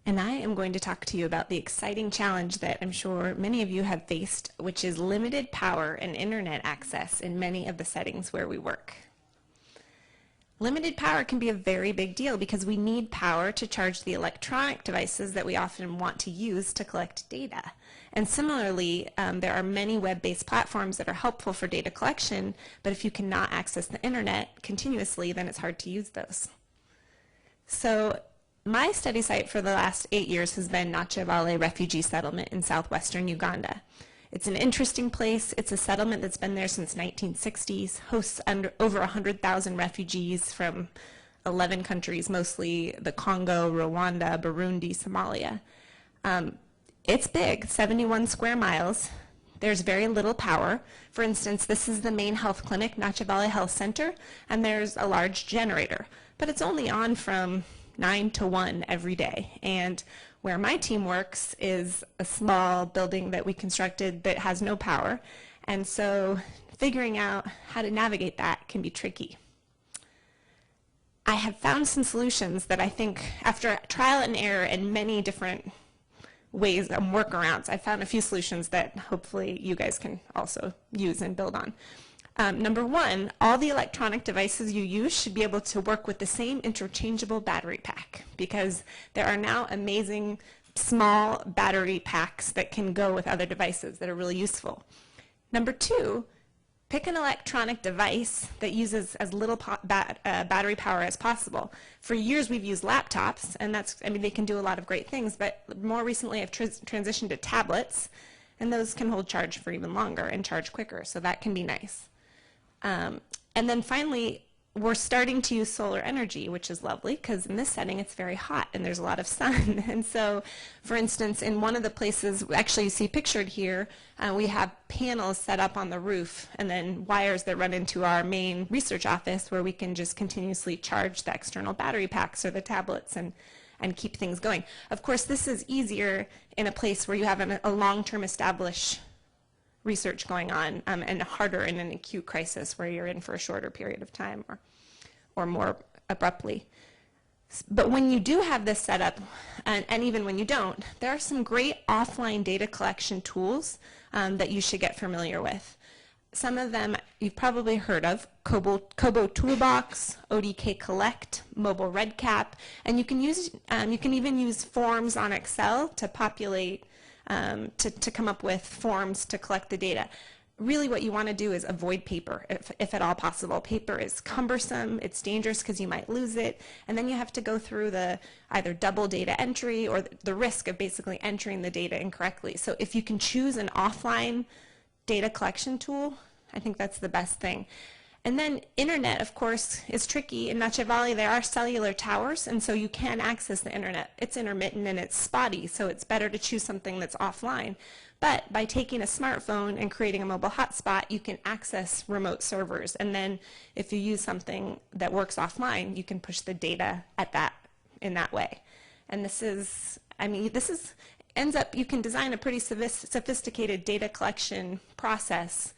And I am going to talk to you about the exciting challenge that I'm sure many of you have faced, which is limited power and internet access in many of the settings where we work. Limited power can be a very big deal because we need power to charge the electronic devices that we often want to use to collect data. And similarly, there are many web-based platforms that are helpful for data collection, but if you cannot access the internet continuously, then it's hard to use those. So my study site for the last 8 years has been Nachavale Refugee Settlement in southwestern Uganda. It's an interesting place. It's a settlement that's been there since 1960s, hosts over 100,000 refugees from 11 countries, mostly the Congo, Rwanda, Burundi, Somalia. It's big, 71 square miles. There's very little power. For instance, this is the main health clinic, Nachavale Health Center, and there's a large generator, but it's only on from 9 to 1 every day. And where my team works is a small building that we constructed that has no power. And so figuring out how to navigate that can be tricky. I have found some solutions that I think, after trial and error and many different ways and workarounds, I found a few solutions that hopefully you guys can also use and build on. Number one, all the electronic devices you use should be able to work with the same interchangeable battery pack, because there are now amazing small battery packs that can go with other devices that are really useful. Number two, pick an electronic device that uses as little battery power as possible. For years we've used laptops, and they can do a lot of great things, but more recently I've transitioned to tablets, and those can hold charge for even longer and charge quicker, so that can be nice. And then finally, we're starting to use solar energy, which is lovely because in this setting it's very hot and there's a lot of sun. And so, for instance, in one of the places, actually you see pictured here, we have panels set up on the roof and then wires that run into our main research office where we can just continuously charge the external battery packs or the tablets and keep things going. Of course, this is easier in a place where you have a long-term established research going on, and harder in an acute crisis where you're in for a shorter period of time or more abruptly. But when you do have this set up, and even when you don't, there are some great offline data collection tools that you should get familiar with. Some of them you've probably heard of: Kobo Toolbox, ODK Collect, Mobile RedCap, and you can even use forms on Excel to populate to come up with forms to collect the data. Really what you want to do is avoid paper, if at all possible. Paper is cumbersome, it's dangerous because you might lose it, and then you have to go through the either double data entry or the risk of basically entering the data incorrectly. So if you can choose an offline data collection tool, I think that's the best thing. And then internet, of course, is tricky. In Nachavale, there are cellular towers, and so you can access the internet. It's intermittent and it's spotty, so it's better to choose something that's offline. But by taking a smartphone and creating a mobile hotspot, you can access remote servers. And then if you use something that works offline, you can push the data in that way. And ends up, you can design a pretty sophisticated data collection process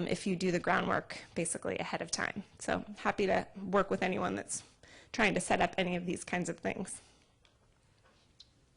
if you do the groundwork basically ahead of time. So happy to work with anyone that's trying to set up any of these kinds of things.